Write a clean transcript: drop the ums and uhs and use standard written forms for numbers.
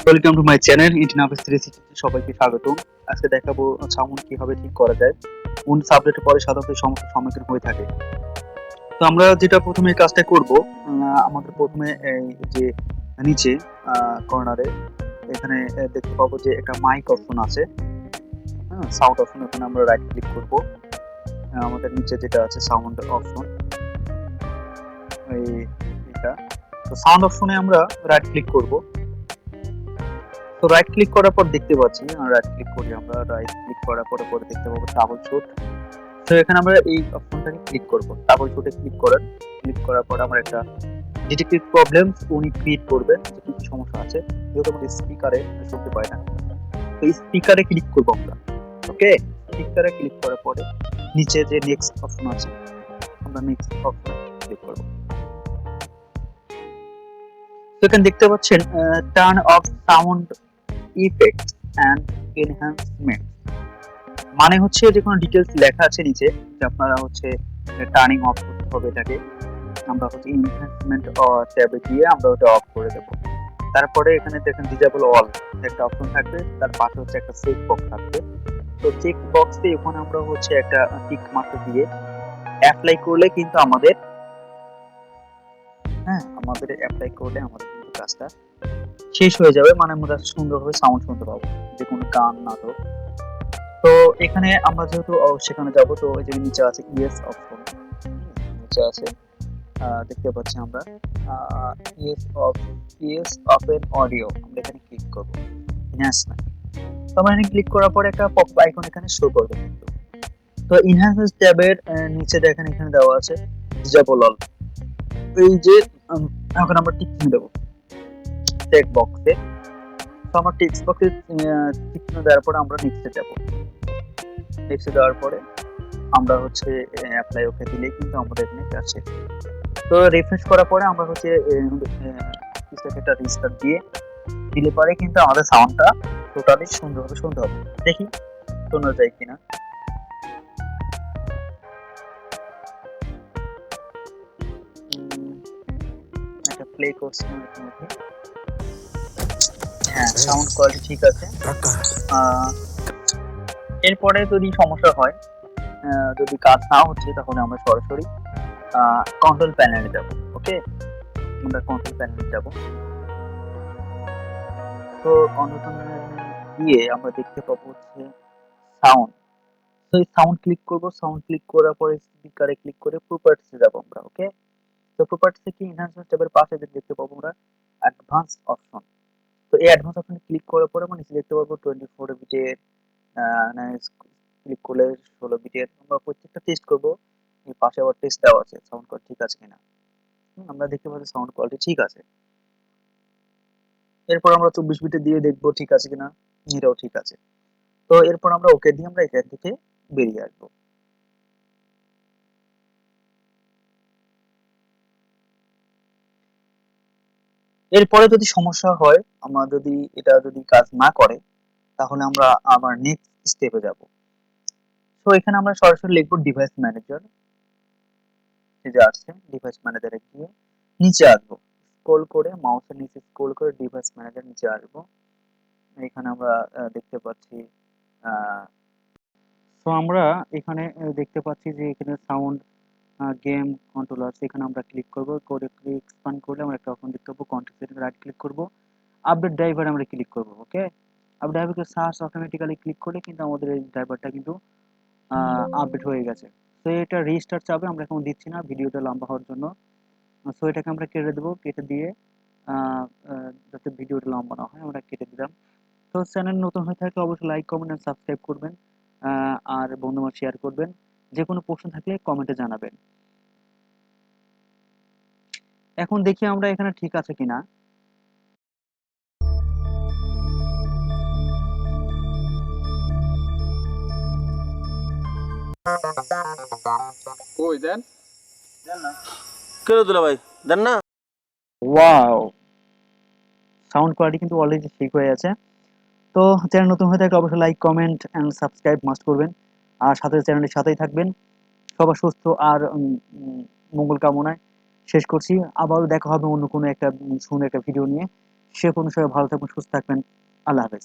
Welcome to my channel Nt Nafis360 সবাইকে স্বাগতম। আজকে দেখাবো সাউন্ড কিভাবে ঠিক করা যায়। কোন সাবজেক্টে পরে সাধারণত সমস্যার সম্মুখীন হয়ে থাকে। তো আমরা যেটা প্রথমে কাজটা করব, আমাদের প্রথমে এই যে নিচে কর্নারে এখানে দেখতে পাবো যে একটা মাইক অপশন আছে, হ্যাঁ, সাউন্ড অপশন। এখানে আমরা রাইট ক্লিক করব। আমাদের নিচে যেটা আছে সাউন্ড অপশন, এই এটা। তো সাউন্ড অপশনে আমরা রাইট ক্লিক করব। তো রাইট ক্লিক করার পর দেখতে পাচ্ছি, রাইট ক্লিক করি আমরা, রাইট ক্লিক করার পরে দেখতে পাবো ডাবল শুট। তো এখানে আমরা এই অপশনটাকে ক্লিক করব, ডাবল শুটে ক্লিক করার পর আমরা একটা ডিটেক্টিভ প্রবলেমস উনি ক্রিয়েট করবেন যে কি কি সমস্যা আছে, যেহেতু আমাদের স্পিকারে শুনতে পাই না। তো স্পিকারে ক্লিক করব আমরা। ওকে, স্পিকারে ক্লিক করার পরে নিচে যে নেক্সট অপশন আছে, আমরা নেক্সট অপশনে ক্লিক করব। তো এখানে দেখতে পাচ্ছেন turn off sound effects and enhancement, মানে হচ্ছে যে কোনো ডিটেলস লেখা আছে নিচে যে আপনারা হচ্ছে টার্নিং অফ করতে হবে। এটাকে আমরা হচ্ছে এনহ্যান্সমেন্ট ট্যাবে গিয়ে আমরা ওটা অফ করে দেব। তারপরে এখানে দেখেন ডিজেবল অল একটা অপশন থাকবে, তার পাশে হচ্ছে একটা চেক বক্স থাকবে। তো চেক বক্সে ওখানে আমরা হচ্ছে একটা টিক মার্ক দিয়ে অ্যাপ্লাই করলে কিন্তু আমাদের অ্যাপ্লাই করলে আমাদের কিন্তু কাজটা শেষ হয়ে যাবে, মানে আমরা সুন্দরভাবে সাউন্ড শুনতে পাবো, যে কোনো গান নাটক। তো এখানে আমরা যেহেতু সেখানে যাব, তো এই যে নিচে আছে ইয়েস অপশন, নিচে আছে দেখতে পাচ্ছি আমরা ইয়েস ওপেন অডিও, আমরা এখানে ক্লিক করব। এনহ্যান্সমেন্ট, তো আমরা এখানে ক্লিক করার পরে একটা পপ আইকন এখানে শো করবে কিন্তু। তো এনহ্যান্সমেন্ট ট্যাবের নিচে দেখেন এখানে দেওয়া আছে ডিজেবল অল। এই যে এখন আমরা টিক চিহ্ন দেবো টেক্সট বক্সে। তো আমরা টেক্সট বক্সে টিক চিহ্ন দেওয়ার পরে আমরা নেক্সটে যাব। নেক্সটে দেওয়ার পরে আমরা হচ্ছে অ্যাপ্লাই ওকে দিলে কিন্তু আমাদের এখানে কাজ শেষ। তো রিফ্রেশ করার পরে আমরা হচ্ছে একটা রিস্টার্ট দিয়ে দিলে পরে কিন্তু আমাদের সাউন্ডটা টোটালি সুন্দরভাবে শুনতে হবে। দেখি শোনা যায় কিনা। একটা প্লে করছি হ্যাঁ, সাউন্ড কোয়ালিটি ঠিক আছে। এরপরে যদি সমস্যা হয়, যদি কাজ না হচ্ছে, তাহলে আমরা সরাসরি কন্ট্রোল প্যানেলে যাব। ওকে, আমরা কন্ট্রোল প্যানেলে যাব। তো কন্ট্রোল প্যানেলে গিয়ে আমরা দেখতে পাবো হচ্ছে সাউন্ড। তো এই সাউন্ড ক্লিক করব, সাউন্ড ক্লিক করার পরে স্পিকারে ক্লিক করে প্রপার্টিসে যাব আমরা। ওকে, তো প্রপার্টিসে কি এনহ্যান্সমেন্ট ট্যাবের পাশে দেখতে পাবো আমরা অ্যাডভান্স অপশন। তো এই অ্যাডভান্স অপশনে ক্লিক করার পরে আমরা নিচে দেখতে পাবো 24 বিটের, ক্লিক করলে 16 বিটের। আমরা প্রত্যেকটা টেস্ট করব। এই পাশে আবার টেস্ট দেওয়া আছে সাউন্ড কোয়ালিটি ঠিক আছে কিনা। আমরা দেখতে পাচ্ছি সাউন্ড কোয়ালিটি ঠিক আছে। এরপর আমরা 24 বিটে দিয়ে দেখবো ঠিক আছে কিনা, এটাও ঠিক আছে। তো এরপর আমরা ওকে দিয়ে আমরা এখান থেকে বেরিয়ে আসবো। এরপরে যদি সমস্যা হয়, আমরা যদি কাজ না করে, তাহলে আমরা আবার নেক্সট স্টেপে যাব। তো এখানে আমরা সরাসরি লিখবো ডিভাইস ম্যানেজার। এই যে আসছে ডিভাইস ম্যানেজারে গিয়ে নিচে আসবো, স্ক্রল করে মাউসের নিচে স্ক্রল করে ডিভাইস ম্যানেজার নিচে আসবো। এখানে আমরা দেখতে পাচ্ছি তো আমরা এখানে দেখতে পাচ্ছি যে এখানে সাউন্ড গেম কন্ট্রোলার, এখানে আমরা ক্লিক করব, করে ক্লিক এক্সপান্ড করলে আমরা একটা অপশন দেখতে পাবো, কন্ট্রোল সেটিং রাইট ক্লিক করব, আপডেট ড্রাইভার আমরা ক্লিক করব। ওকে, আপডেট ড্রাইভারকে সার্চ অটোমেটিক্যালি ক্লিক করলে কিন্তু আমাদের এই ড্রাইভারটা কিন্তু আপডেট হয়ে গেছে। তো এটা রিস্টার্ট চাবে, আমরা এখন দিচ্ছি না ভিডিওটা লম্বা হওয়ার জন্য। সো এটাকে আমরা কেটে দেবো, কেটে দিয়ে যাতে ভিডিওটা লম্বা না হয় আমরা কেটে দিলাম। তো চ্যানেল নতুন হয়ে থাকলে অবশ্যই লাইক কমেন্ট এন্ড সাবস্ক্রাইব করবেন, আর বন্ধুদের শেয়ার করবেন। যে কোনো প্রশ্ন থাকলে কমেন্টে জানাবেন। এখন দেখি আমরা এখানে ঠিক আছে কিনা। কই দেন দেন না কেন দিলা ভাই, দেন না। ওয়াও, সাউন্ড কোয়ালিটি কিন্তু অলরেডি ঠিক হয়ে আছে। তো চ্যানেল নতুন হয়ে থাকলে অবশ্যই like comment and subscribe must করবেন, আর সাথে চ্যানেলের সাথেই থাকবেন। সবার সুস্থ আর মঙ্গল কামনায় শেষ করছি। আবারও দেখা হবে অন্য কোনো একটা সুন্দর একটা ভিডিও নিয়ে। সে পর্যন্ত সবাই ভালো থাকবেন, সুস্থ থাকবেন। আল্লাহ হাফেজ।